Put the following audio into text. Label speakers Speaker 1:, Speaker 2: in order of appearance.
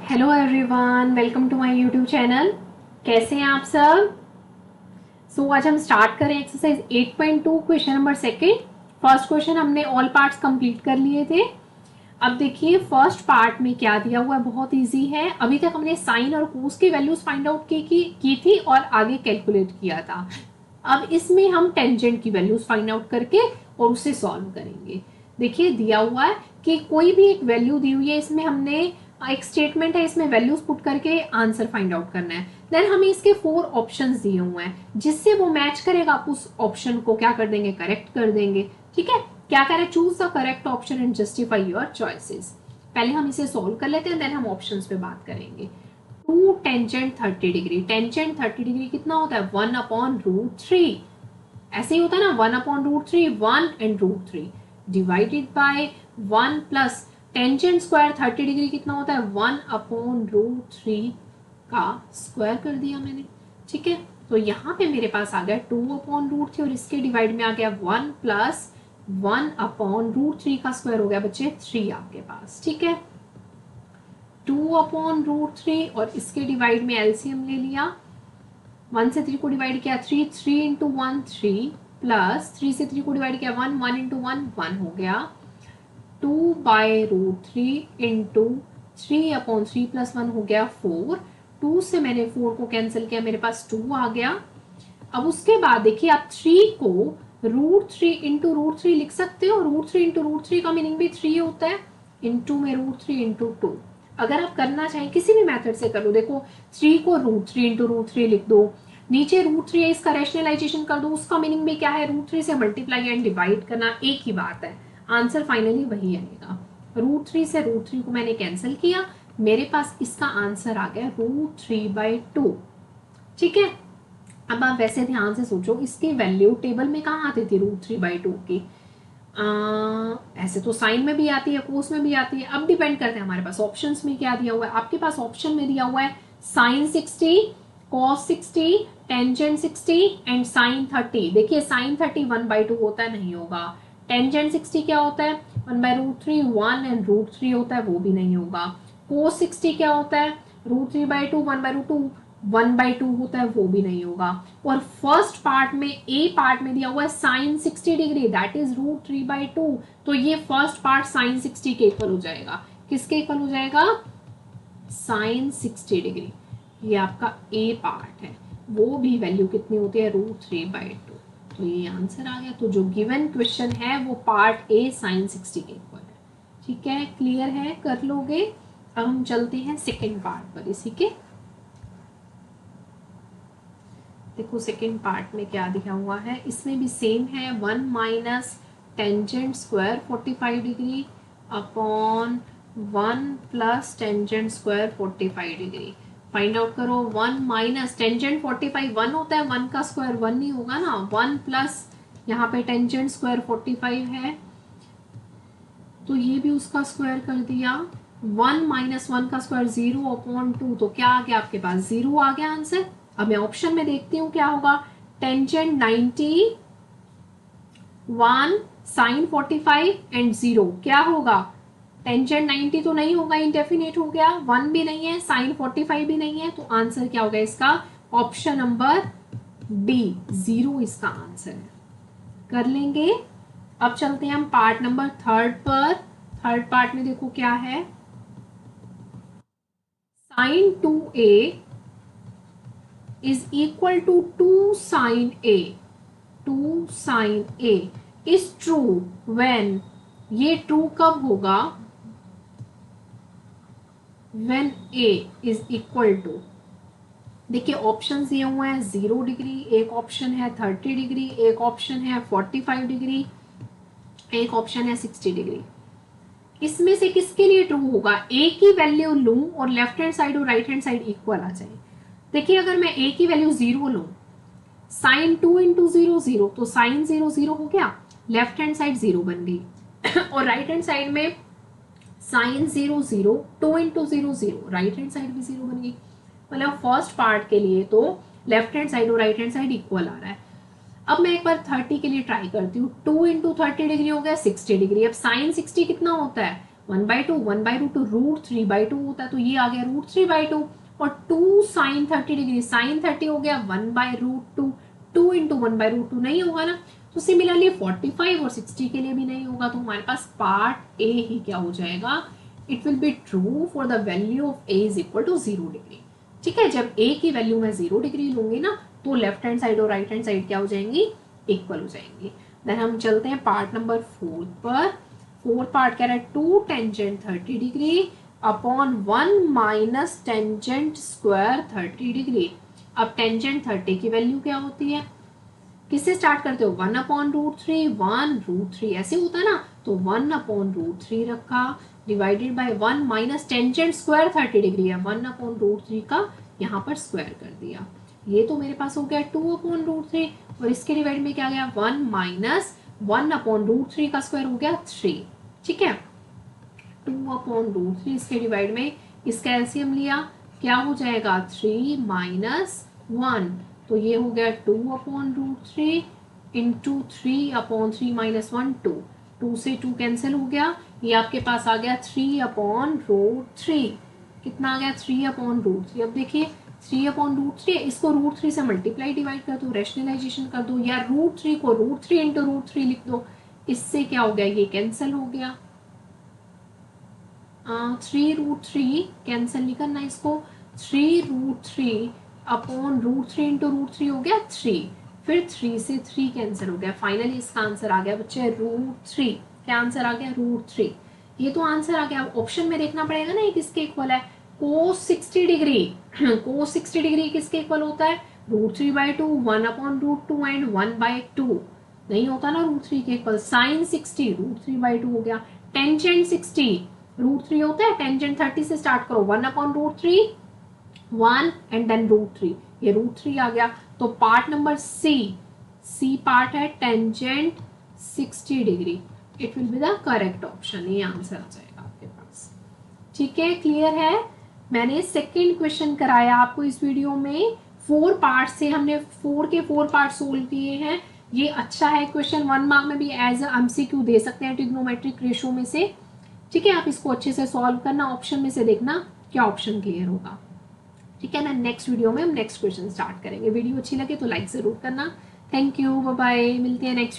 Speaker 1: Hello everyone, welcome to my YouTube channel. कैसे हैं आप सब? आज हम स्टार्ट करें exercise 8.2 question number second. First question हमने ऑल पार्ट्स कंप्लीट कर लिए थे। अब देखिए फर्स्ट पार्ट में क्या दिया हुआ है, बहुत इजी है। अभी तक हमने साइन और कोस की वैल्यूज फाइंड आउट की थी और आगे कैलकुलेट किया था। अब इसमें हम टेंजेंट की वैल्यूज फाइंड आउट करके और उसे सॉल्व करेंगे। देखिए दिया हुआ है कि कोई भी एक वैल्यू दी हुई है, इसमें हमने एक स्टेटमेंट है, इसमें वैल्यूज पुट करके आंसर फाइंड आउट करना है। देन हमें इसके 4 ऑप्शंस दिए हुए हैं, जिससे वो मैच करेगा आप उस ऑप्शन को क्या कर देंगे, करेक्ट कर देंगे। ठीक है, क्या करें, choose the correct option and justify your choices. पहले हम इसे सोल्व कर लेते हैं, देन हम ऑप्शंस पे बात करेंगे। To tangent 30 degree, tangent 30 degree कितना होता है, 1/√3। ऐसे ही होता है ना, 1/√3, 1 and √3 divided by 1 plus tangent square 30 degree कितना होता है, 1/√3 का स्क्वायर कर दिया मैंने। ठीक है, तो यहाँ पे मेरे पास आ गया 2/√3 और इसके डिवाइड में आ गया 1 प्लस 1/√3 का स्क्वायर हो गया बच्चे 3 आपके पास। ठीक है, 2/√3 और इसके डिवाइड में एलसीएम ले लिया, 1 से 3 को डिवाइड किया 3, 3 इंटू 1 3 प्लस 3 से 3 को डिवाइड किया 1, 1 इंटू 1 1 हो गया। 2/√3 इंटू 3/3 प्लस 1 हो गया 4। 2 से मैंने 4 को कैंसिल किया, मेरे पास 2 आ गया। अब उसके बाद देखिए आप 3 को √3 इंटू √3 लिख सकते हो। √3 इंटू √3 का मीनिंग भी 3 होता है, इंटू में √3 इंटू 2। अगर आप करना चाहें किसी भी मेथड से कर लो, देखो 3 को √3 इंटू √3 लिख दो, नीचे √3 है इसका रैशनलाइजेशन कर दो, उसका मीनिंग भी क्या है, √3 से मल्टीप्लाई एंड डिवाइड करना, एक ही बात है। आंसर फाइनली वही आएगा। √3 से √3 को मैंने कैंसिल किया, मेरे पास इसका आंसर आ गया √3/2। ठीक है, अब आप वैसे ध्यान से सोचो, इसकी वैल्यू टेबल में कहाँ आती थी √3/2 की? ऐसे तो साइन में भी आती है, कोस में भी आती है। अब डिपेंड करते हैं हमारे पास ऑप्शंस में क्या दिया हुआ है। आपके पास ऑप्शन में दिया हुआ है sine 60, cos 60, tangent 60 and sine 30। देखिए साइन 30 1/2 होता है, नहीं होगा। टेंजेंट 60 क्या होता है, 1/√3, 1 एंड √3 होता है, वो भी नहीं होगा। कोस 60 क्या होता है, √3/2, 1/2, 1/2 होता है, वो भी नहीं होगा। और फर्स्ट पार्ट में ए पार्ट में दिया हुआ है साइन 60 डिग्री, दैट इज √3/2। तो ये फर्स्ट पार्ट साइन 60 के इक्वल हो जाएगा। किसके इक्वल हो जाएगा, साइन 60 डिग्री। ये आपका ए पार्ट है, वो भी वैल्यू कितनी होती है, √3/2। तो ये आंसर आ गया। तो जो गिवन क्वेश्चन है वो पार्ट ए साइन 60 के इक्वल है। ठीक है, क्लियर है, कर लोगे। अब हम चलते हैं सेकेंड पार्ट पर इसी के। देखो सेकेंड पार्ट में क्या दिया हुआ है, इसमें भी सेम है, 1 minus tangent square 45 degree upon 1 plus tangent square 45 degree. Find out करो, 1 माइनस टेंजेंट 45 1 होता है, 1 का स्क्वायर 1 नहीं होगा ना, 1 प्लस यहाँ पे टेंजेंट स्क्वायर 45 है, तो ये भी उसका स्क्वायर कर दिया। 1 माइनस 1 का स्क्वायर 0/2, तो क्या आ गया आपके पास, 0 आ गया आंसर। अब मैं ऑप्शन में देखती हूँ क्या होगा, टेंजेंट 90, 1 साइन 45 एंड 0 क्या होगा, टेंजेंट 90 तो नहीं होगा, इंडेफिनेट हो गया, 1 भी नहीं है, साइन 45 भी नहीं है, तो आंसर क्या होगा इसका, ऑप्शन नंबर डी 0 इसका आंसर है। कर लेंगे। अब चलते हैं हम पार्ट नंबर थर्ड पर। थर्ड पार्ट में देखो क्या है, sign 2a is equal to 2 sin a, 2 sin a is true when, ये true कब होगा, when a is equal to, देखिए ऑप्शन दिए हुए हैं 0 डिग्री, एक ऑप्शन है 30 डिग्री, एक ऑप्शन है 45 डिग्री, एक ऑप्शन है 60 डिग्री। इसमें से किसके लिए ट्रू होगा, ए की वैल्यू लूं और लेफ्ट हैंड साइड और राइट हैंड साइड इक्वल आ जाए। देखिए अगर मैं ए की वैल्यू 0 लूं, साइन 2 इंटू 0 0, तो साइन 0 0 हो गया, लेफ्ट हैंड साइड 0 बन गई और राइट हैंड साइड में sine 0 0, 2 into 0 0, right hand side भी 0 बन गई। मतलब फर्स्ट पार्ट के लिए तो लेफ्ट हैंड साइड और राइट हैंड साइड इक्वल आ रहा है। अब मैं एक बार 30 के लिए ट्राई करती हूँ, 2 इंटू 30 डिग्री हो गया 60 डिग्री। अब साइन 60 कितना होता है, 1/2 √3/2 होता है, तो ये आ गया √3/2। और 2 sin 30 डिग्री, sin 30 हो गया 1/√2, 2 इंटू 1/√2 नहीं होगा ना। तो सिमिलरली 45 और 60 के लिए भी नहीं होगा, तो हमारे पास पार्ट ए ही क्या हो जाएगा, it will be true for the value of A is equal to 0 degree. ठीक है, जब ए की वैल्यू मैं 0 डिग्री लूंगी ना, तो लेफ्ट हैंड साइड और राइट हैंड साइड क्या हो जाएंगी, इक्वल हो जाएंगी। देन हम चलते हैं पार्ट नंबर 4 पर। फोर्थ पार्ट कह रहा है 2 tangent 30 degree upon 1 minus tangent square 30 degree. अब टेंजेंट 30 की वैल्यू क्या होती है, किससे स्टार्ट करते हो, 1/√3, 1√3 ऐसे होता है ना, तो 1/√3 रखा divided by 1 minus tangent square 30 degree है, 1/√3 का यहाँ पर स्क्वायर कर दिया। ये तो मेरे पास हो गया 2/√3 और इसके डिवाइड में क्या गया 1 माइनस 1/√3 का स्क्वायर हो गया 3। ठीक है, 2/√3 इसके डिवाइड में इसका एलसीएम लिया, क्या हो जाएगा 3 माइनस 1, तो ये हो गया 2/√3 इंटू 3/3 माइनस 1 2, 2 से 2 कैंसिल हो गया, ये आपके पास आ गया 3/√3। कितना आ गया 3/√3। अब देखिए 3/√3 इसको √3 से मल्टीप्लाई डिवाइड कर दो, रैशनलाइजेशन कर दो, या √3 को √3 इंटू √3 लिख दो, इससे क्या हो गया ये कैंसिल हो गया। 3√3 कैंसिल नहीं करना इसको, 3√3 अपॉन √3 इंटू √3 हो गया 3, फिर 3 से 3 कैंसिल हो गया, फाइनली इसका आंसर आ गया बच्चे √3। क्या आंसर आ गया √3। ये तो आंसर आ गया। ऑप्शन में देखना पड़ेगा ना ये किसके इक्वल है, cos 60 डिग्री cos 60 डिग्री किसके इक्वल होता है, √3/2, 1/√2 एंड 1/2 नहीं होता ना √3 के इक्वल। sin 60 √3/2 हो गया। टेंजेंट 60 √3 होता है, टेंजेंट 30 से स्टार्ट करो, 1/√3 1 एंड देन √3, ये √3 आ गया। तो पार्ट नंबर सी पार्ट है tangent 60 degree, it will be the correct option, ये आंसर आ जाएगा आपके पास। ठीक है, क्लियर है। मैंने सेकंड क्वेश्चन कराया आपको इस वीडियो में, 4 पार्ट से हमने 4 के 4 पार्ट सोल्व किए हैं। ये अच्छा है क्वेश्चन, 1 मार्क में भी एज एमसीक्यू दे सकते हैं ट्रिग्नोमेट्रिक रेशो में से। ठीक है, आप इसको अच्छे से सॉल्व करना, ऑप्शन में से देखना क्या ऑप्शन क्लियर होगा। ठीक है ना, नेक्स्ट वीडियो में हम नेक्स्ट क्वेश्चन स्टार्ट करेंगे। वीडियो अच्छी लगे तो लाइक जरूर करना। थैंक यू, बाय बाय, मिलते हैं नेक्स्ट